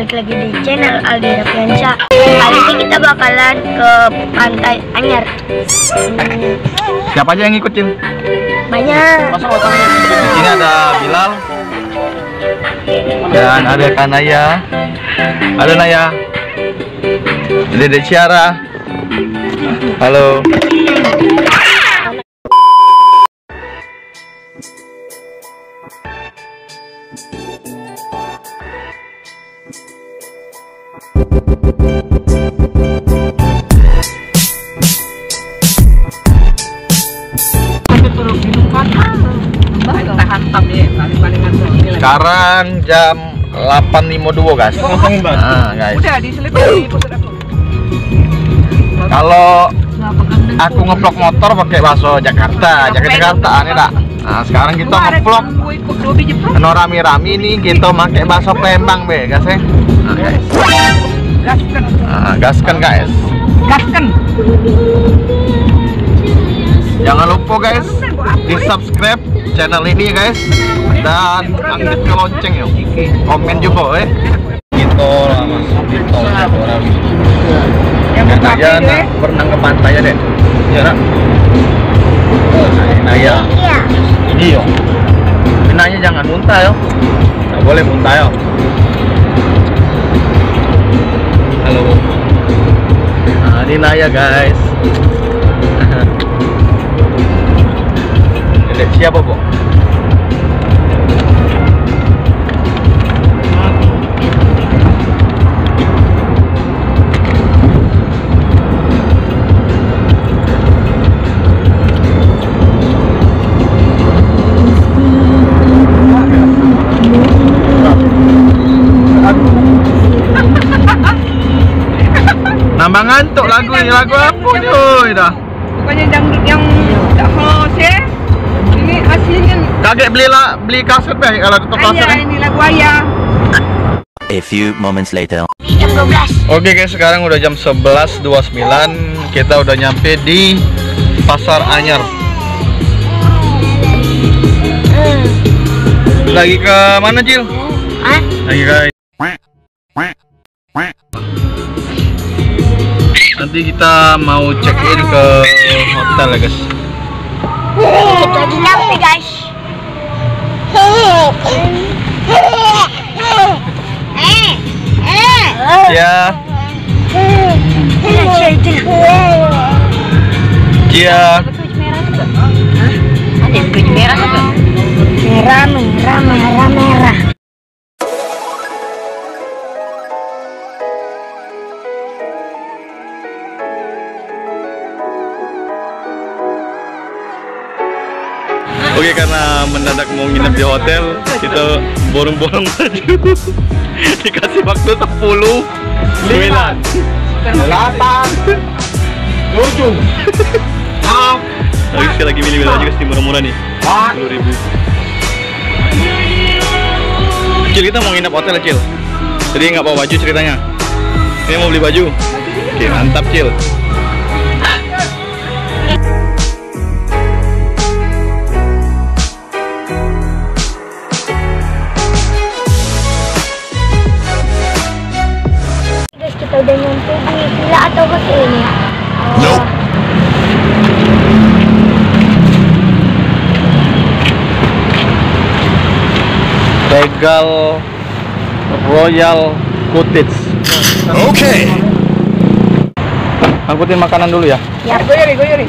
balik lagi di channel Aldi Rafiansyah. Kali ini kita bakalan ke Pantai Anyar. Siapa aja yang ngikutin? Banyak. Di sini ada Bilal dan ada Kanaya, ada Naya, ada Dede Ciara. Halo. Sekarang jam 8.52 guys. Nah, guys. Udah diselipin. Kalau aku ngevlog motor pakai bakso Jakarta, Jakarta, nih dak. Nah, sekarang kita ngevlog rame-rame nih, kita pakai bakso Palembang be, guys ya. Nah, guys. Gaskan. Nah, gaskan guys. Gaskan. Jangan lupa guys, di subscribe channel ini guys, dan aktifkan lonceng ya. Komen juga gitu lah mas, gitu lah orang. Yang aja nak pernah ke pantai ya deh, ya nak. Naya, ini yo. Nanya jangan muntah yo, nggak boleh muntah yo. Halo, nah ini Naya guys. Siapa bu? Nambah ngantuk lagu ini, lagu apa nih dah? Bukannya dangdut yang tak host ya? Ini aslinya. Kaget beli kaset deh kalau tutup kaset. Ayah, ini lagu ayah. A few moments later. Jam 12. Oke guys, sekarang udah jam 11.29. Kita udah nyampe di Pasar Anyar. Lagi ke mana, Cil? Lagi ke nanti kita mau check in ke hotel ya guys. Jadi nyampe guys. Ya. Ya. Ada yang baju merah juga. Merah. Oke, karena mendadak mau nginep di hotel, kita borong-borong baju. Dikasih waktu 10, 9, 8, 7, 6. Lagi sekali lagi milih baju guys, murah-murah nih, 10.000. Cil, kita mau nginep hotel Cil, jadi nggak bawa baju ceritanya. Ini mau beli baju. Oke, mantap Cil. Kita udah nyampe di villa atau hotel ini ya? Nope. Regal Royal Cottage. Okay. Angkutin makanan dulu ya. Ya. Goyori.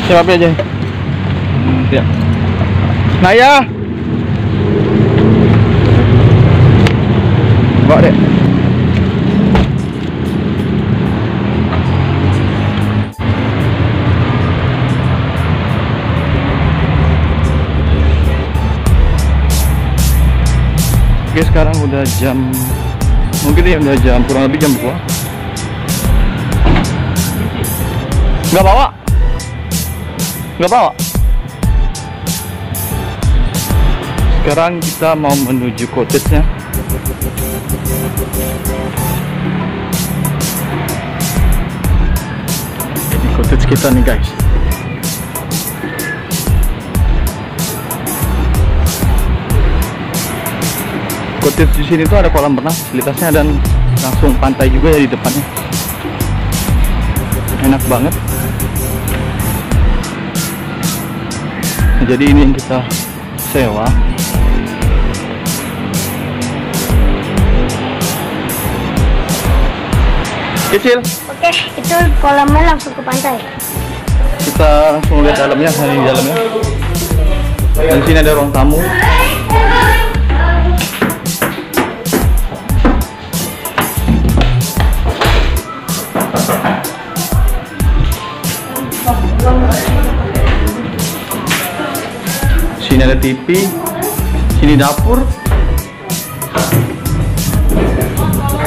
Siapa aja? Ya. Naya. Enggak deh. Oke, sekarang udah jam, mungkin ya udah jam kurang lebih jam 2. Nggak bawa? Nggak bawa? Sekarang kita mau menuju cottage-nya. Ini cottage kita nih guys. Cottage di sini tuh ada kolam renang fasilitasnya dan langsung pantai juga ya di depannya. Enak banget. Nah, jadi ini yang kita sewa. Kecil. Oke, itu kolamnya langsung ke pantai. Kita langsung lihat dalamnya, di dalamnya. Dan di sini ada ruang tamu. Sini ada TV, sini dapur,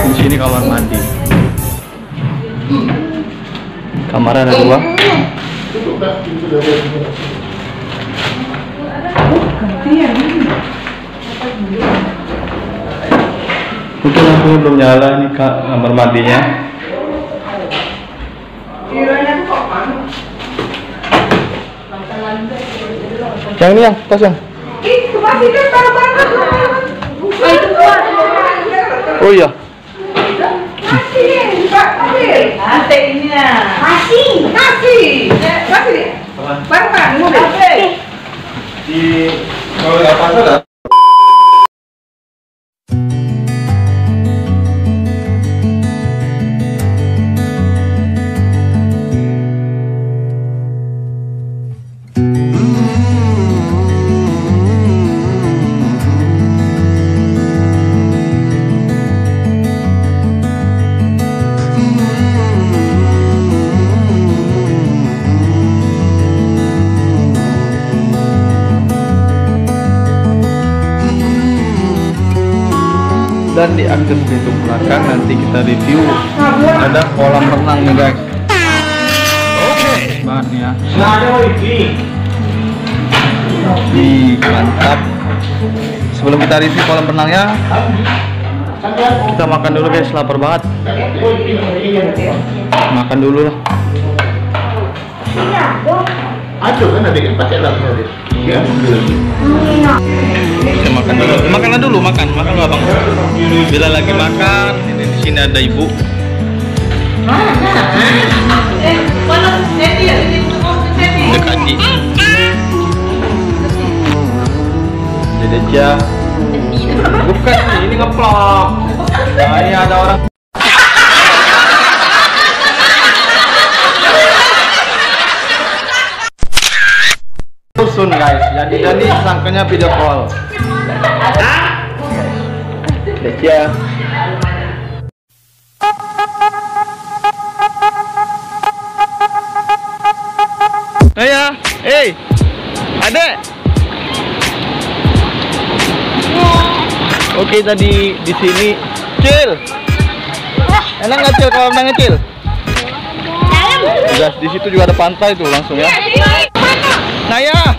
di sini kamar mandi. Kamar ada 2. Mungkin lampunya belum nyala nih kak, kamar mandinya. Yang ini yang tas yang. Oh iya. Di kalau nggak pas ada. Dan di akses pintu belakang nanti kita review ada kolam renang nih guys. Okay. Banget ya. Mantap. Sebelum kita review kolam renangnya, kita makan dulu guys, lapar banget. Makan dulu lah. Aduh kan ada yang pakai lapar ya. Kita makan dulu. Makanlah dulu, makan lu abang. Bila lagi makan, ini di sini ada ibu. Dekati. Jadi aja. Bukan ini ngeplok. Nah, ini ada orang. Sun guys, jadi sangkanya video call. Ya. Ayah, adek. Oke, tadi di sini, Cil. Enak nggak Cil kalau renang Cil? Guys, di situ juga ada pantai tuh langsung ya. Naya.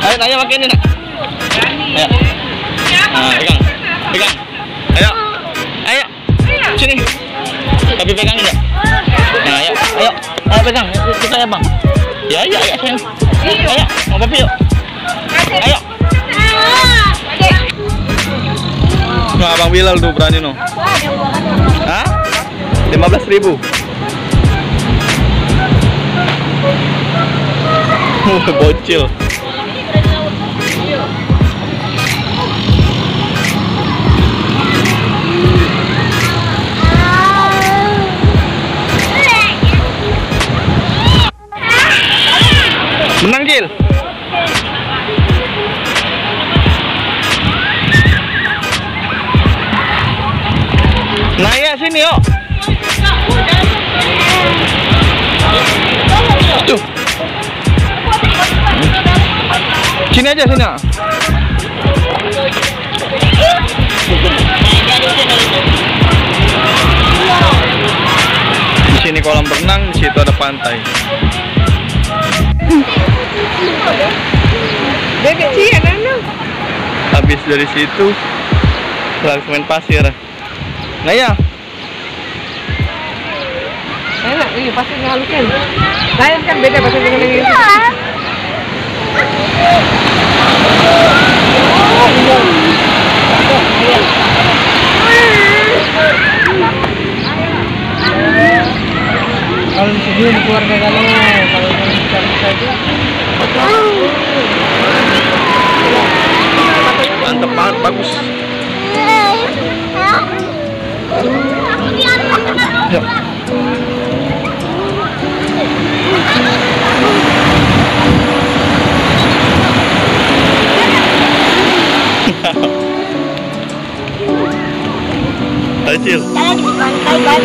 Ayo Naya pakai ini nak. Ayo. Nah, pegang. Ayo. Sini. Tapi pegang enggak? Nah, ayo pegang. Kita ya bang. Ya sayang. Ayo, mau papi yuk. Ayo. Nah, Abang Bilal tuh berani no. Hah? 15.000. Bocil. Naya sini yuk. Tuh. Sini aja sini. Di sini kolam renang, di situ ada pantai. Bebek sih ya kan? Habis dari situ langsung main pasir. Nah ya. Enak, ini pasti ngalusin. Lain kan beda pasir dengan ini. Kalau di sini di keluarga kalau bisa itu Mantap banget, bagus. Ya. Hai Cil, Jalan di pantai kan.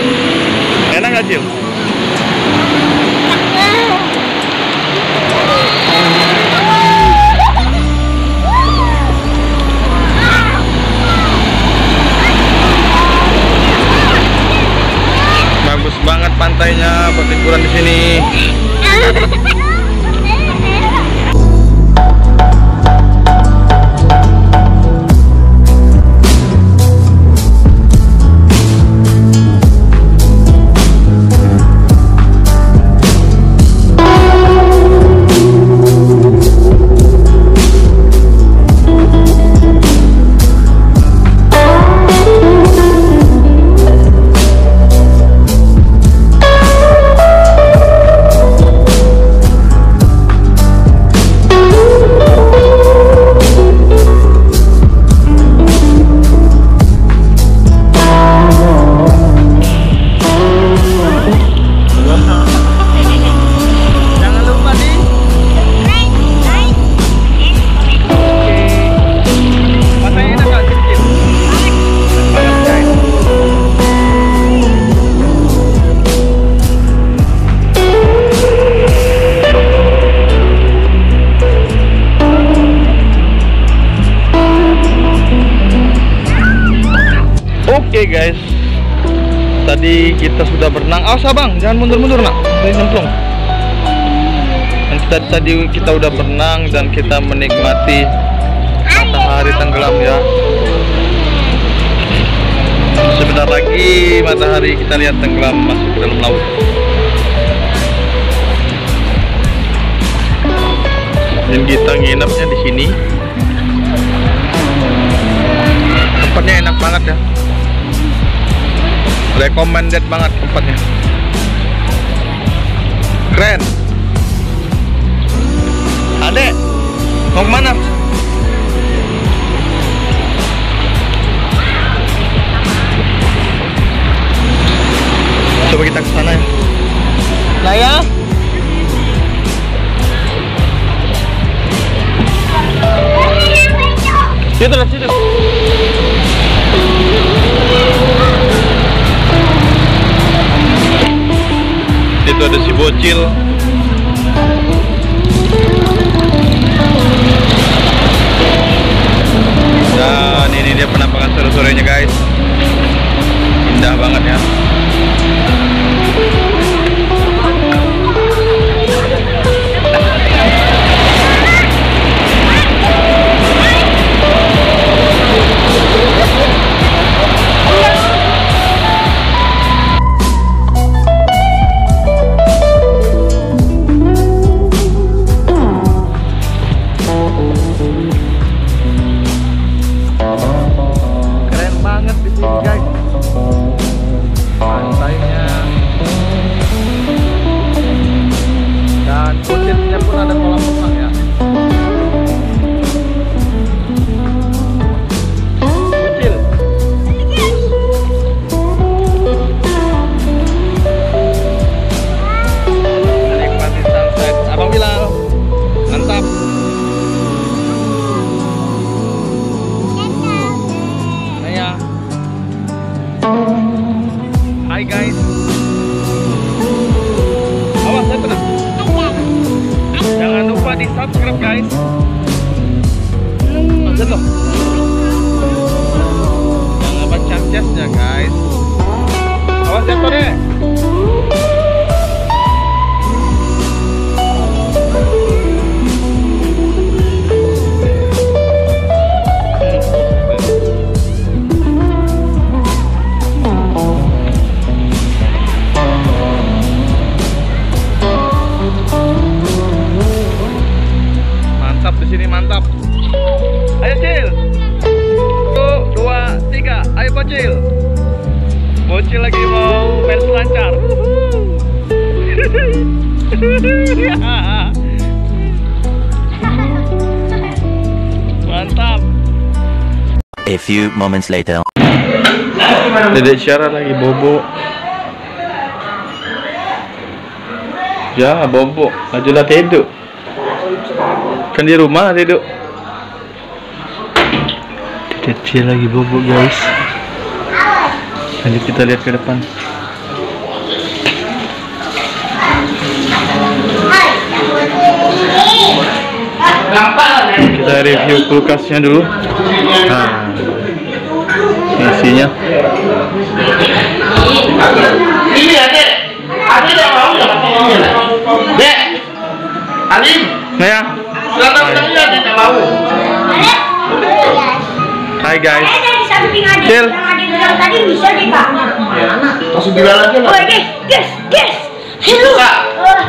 enak gak Cil? Bagus banget pantainya buat liburan di sini. Oke guys, tadi kita sudah berenang. Awas abang, jangan mundur-mundur nak, dari nyemplung. Dan tadi kita udah berenang dan kita menikmati matahari tenggelam ya. Sebentar lagi matahari kita lihat tenggelam masuk ke dalam laut. Dan kita nginepnya di sini. Tempatnya enak banget ya. Recommended banget tempatnya. Keren. Adek, mau kemana? Coba kita ke sana ya. Nah ya. Situ lah, situ. Itu ada si bocil. Dan ini dia penampakan sore-sorenya guys. Indah banget ya. Keren banget Bye guys. Awas saya tenang. Jangan lupa di subscribe guys. Jangan lupa cap-capnya guys. Awas jatuh deh. Mantap di sini, mantap. Ayo Cil. 1, 2, 3. Ayo Bocil. Bocil lagi mau main selancar. Mantap. A few moments later. Dedek Syara lagi bobo. Ya, bobo. Ajulah tidur. Kan di rumah tidur. Dedek lagi bobo, guys. Lanjut kita lihat ke depan. Kita review kulkasnya dulu. Nah, isinya. Ini Adek. Adek tidak mau ya ini. Dek. Alim. Nah ya. Silakan tanya Adek tidak mau. Hai guys. Dari samping ada Cil. yang ada bilang tadi bisa deh kak. Masuk bilang aja lah. Oh guys. Hello.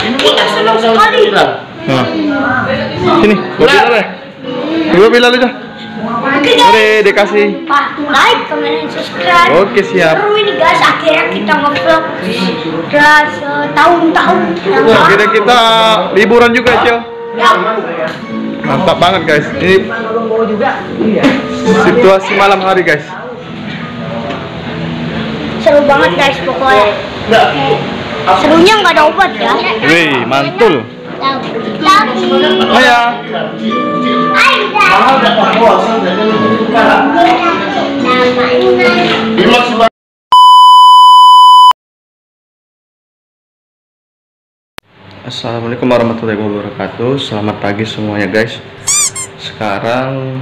Kita senang sekali. Nah. Sini, gua bilang deh. Gua bilang aja. Oke, dikasih. Pak, like, comment, dan subscribe. Oke, siap. Seru ini guys, akhirnya kita nge-vlog setelah setahun-tahun. Akhirnya kita liburan juga, Cil. Ya. Mantap banget, guys. Ini situasi malam hari, guys. Seru banget guys pokoknya. Serunya nggak ada obat ya. Wih, mantul. Lagi. Oh ya. Mahal dapat bos. Assalamualaikum warahmatullahi wabarakatuh. Selamat pagi semuanya guys. Sekarang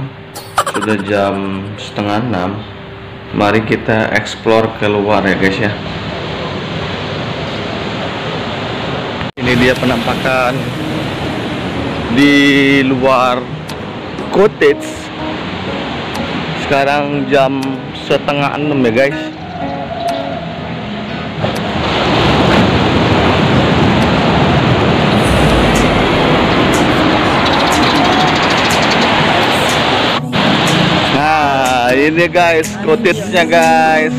sudah jam 5:30. Mari kita explore keluar ya guys ya. Ini dia penampakan di luar cottage. Sekarang jam 5:30 ya guys. Nah, ini guys, cottage-nya guys.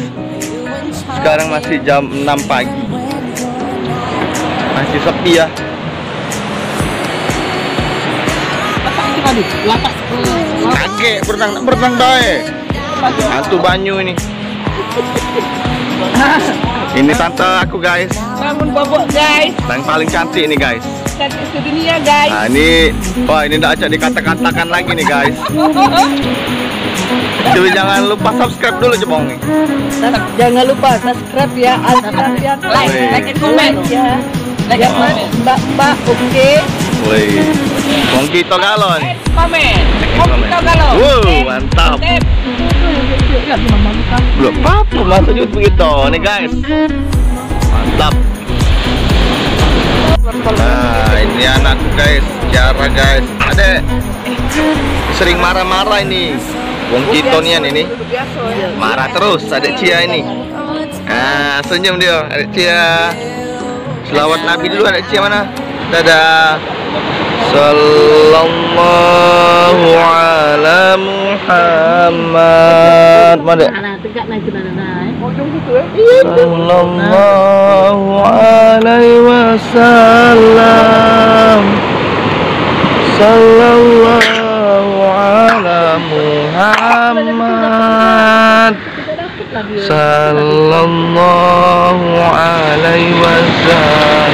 Sekarang masih jam 6 pagi. Masih sepi ya. Kaget, berenang bae. Hantu banyu ini. Ini tante aku guys. Bangun bobok guys. Yang paling cantik ini guys. Cantik sedunia guys. Nah ini, wah ini tidak aja dikata-katakan lagi nih guys. Jadi jangan lupa subscribe dulu Jebong. Jangan lupa subscribe ya, like and comment ya. Like and comment. Mbak, oke. Woi, Wong kita galon. Komen. Kita galau. Wow, mantap. Belum apa masuk juga begitu nih guys. Mantap. Nah ini anakku guys, Ciara guys. Adek sering marah-marah ini. Wong Kitonian ini marah terus adek Cia ini. Nah senyum dia adek Cia. Selawat Nabi dulu adek Cia mana? Dadah. Sallallahu ala Muhammad. Mana? Sallallahu alaihi wasallam. Sallallahu ala Muhammad. Sallallahu alaihi wasallam.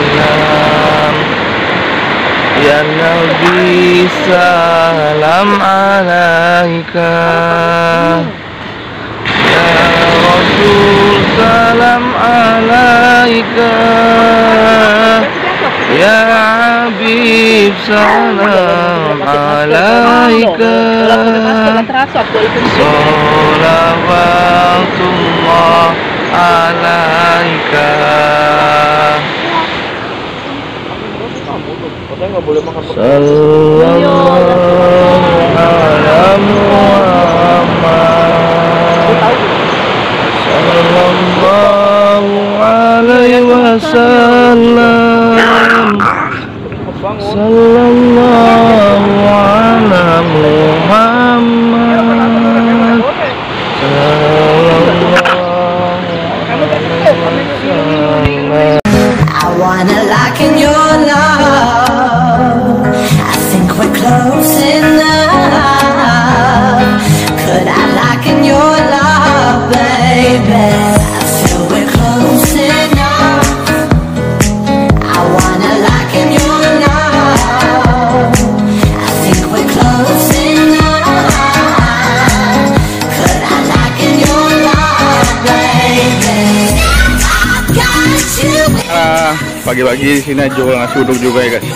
Ya Nabi salam alaika. Ya Rasul salam alaika. wassalam alaika Sholawatullah alaika. Sallallahu ala Muhammad Sallallahu alaihi wasallam Sallallahu ala Muhammad I wanna lock in your love. I think we're close enough. Could I lock in your love, baby? I feel we're close enough. I wanna lock in your love. I think we're close enough. Could I lock in your love, baby? I got you. Pagi-pagi sini jual nasi uduk juga ya guys.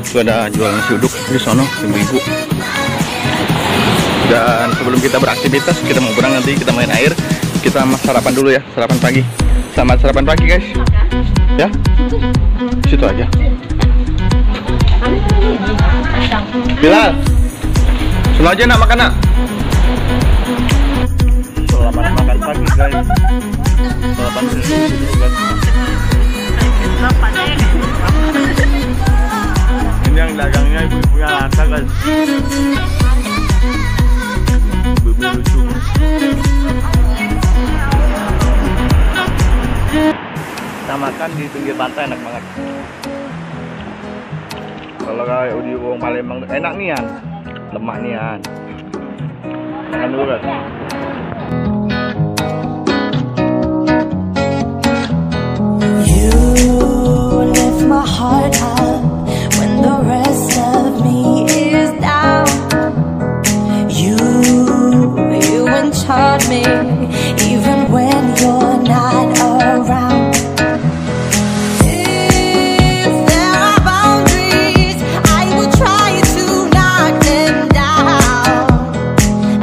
Itu ada jual nasi uduk di sono 5.000. Dan sebelum kita beraktivitas, kita mau berenang nanti, kita main air, kita sarapan dulu ya, sarapan pagi. Selamat sarapan pagi guys. Ya, situ aja. Bilal, selalu aja nak makan nak. Selamat makan pagi guys. Sarapan dulu guys. Ini yang dagangnya ibu-ibunya rasa guys. Ibu-ibu lucu. Kita makan di pinggir pantai enak banget. Kalau kayak di Wong Palembang enak nian, lemak nian. Makan dulu guys. My heart up when the rest of me is down. You enchant me even when you're not around. If there are boundaries, I will try to knock them down.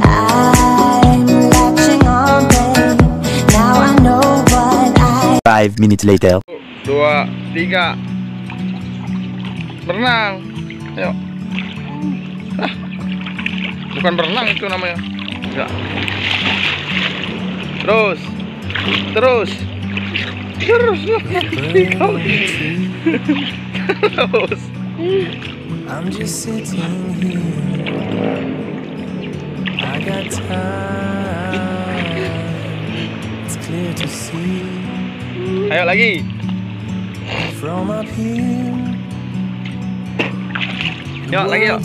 I'm latching on, babe. Now I know what 5 minutes later. 2, 3 berenang, ayo. Bukan berenang itu namanya. Enggak. Terus terus I'm just sitting here. I got time. It's clear to see. Ayo lagi. From up here. Yuk lagi yuk.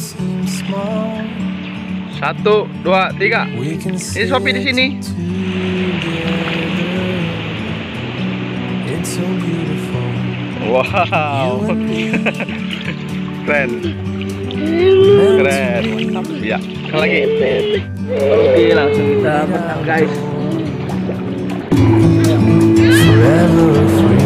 1, 2, 3. Ini Shopee di sini. Wow. Keren. Keren. Ya, lagi. Oke, langsung kita berenang guys. Forever free.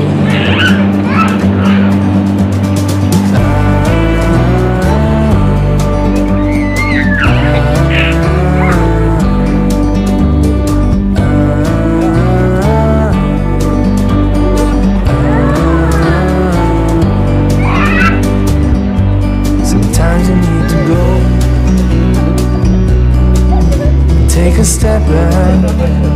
Take a step back.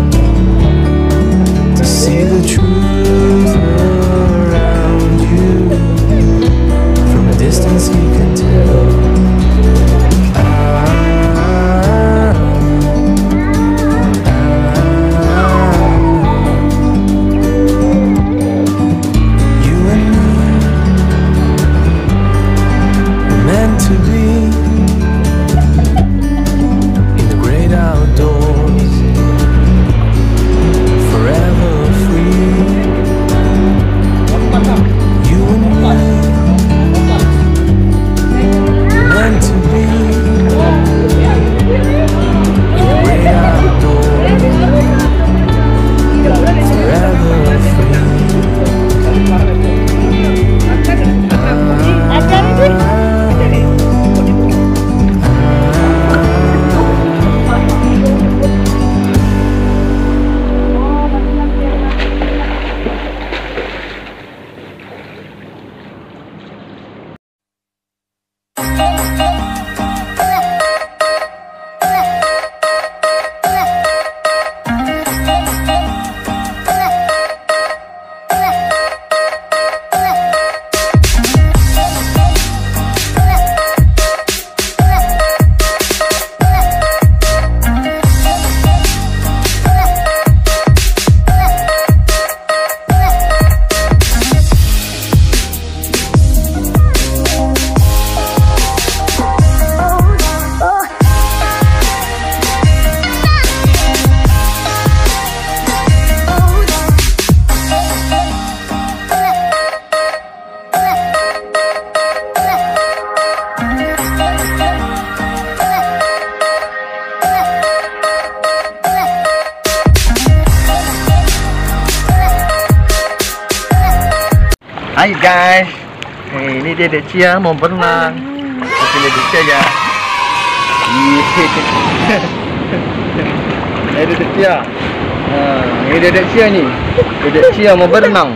Hai guys, ini Dedek Cia mau berenang. Ini Dedek Cia ya. Ini Dedek Cia. Ini Dedek Cia nih. Dedek Cia mau berenang.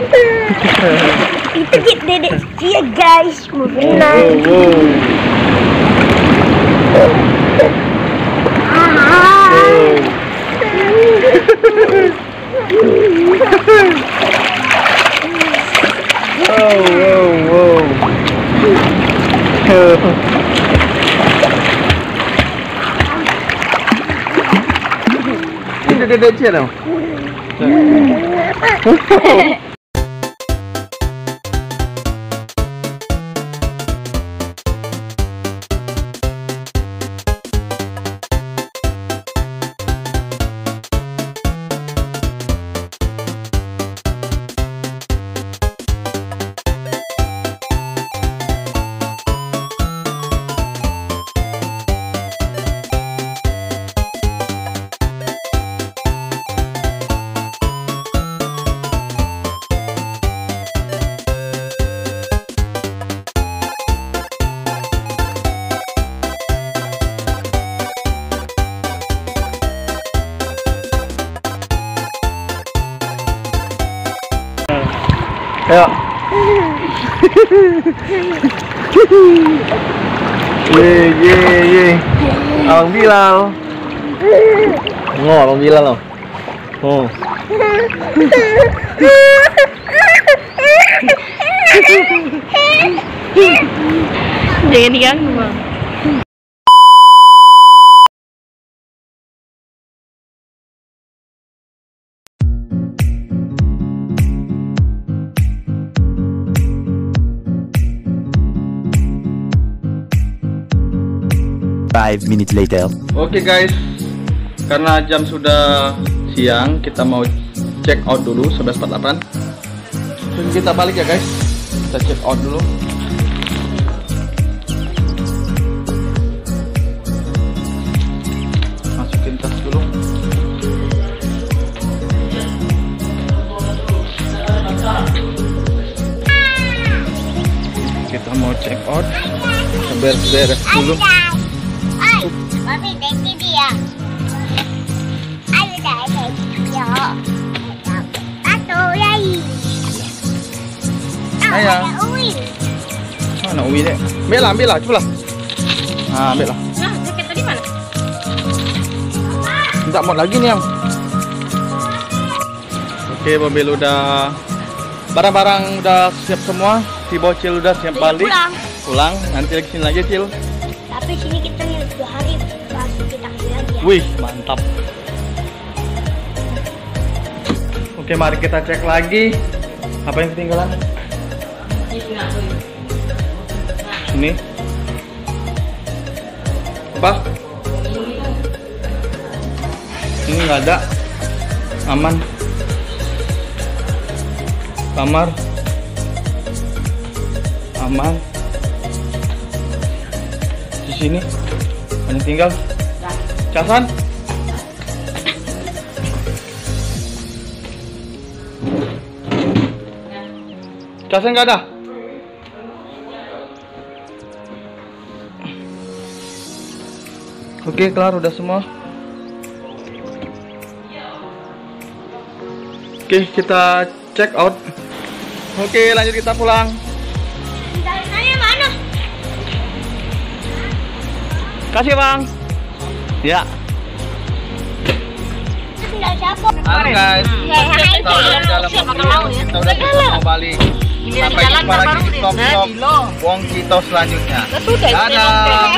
Itu Dedek Cia guys, mau berenang. Ini Dedek Cia dong. Ayo. Ye. Abang Bilal. Abang Bilal loh. Jangan diganggu, Bang. Five minutes later. Oke guys, karena jam sudah siang, kita mau check out dulu 11.48. Terus kita balik ya guys. Kita check out dulu. Masukin tas dulu. Kita mau check out. Beres-beres dulu. Mami, thank dia. Ada dia. Atau lagi. Ayah. Mana Uwi dek? Ambil lah, coba lah. Nah, ambil lah. Nah, jaket tadi mana? Tidak mau lagi nih yang. Oke, mobil udah, barang-barang udah siap semua. Si bocil udah siap balik. Pulang. Nanti lagi sini lagi Cil. Tapi sini kita nih 2 hari langsung kita kesini lagi ya. Wih, mantap. Oke, mari kita cek lagi. Apa yang ketinggalan? Ini. Apa? Ini nggak ada. Aman. Kamar. Aman. Di sini. Hanya tinggal. Casan. Casan nggak ada. Oke, kelar udah semua. Oke, kita check out. Oke, lanjut kita pulang. Saya mana? Kasih bang. Ya. Tinggal siapa? Halo guys. Kita udah di dalam mobil. Kita udah mau balik. Sampai jumpa lagi di vlog Wong Kito selanjutnya. Dadah.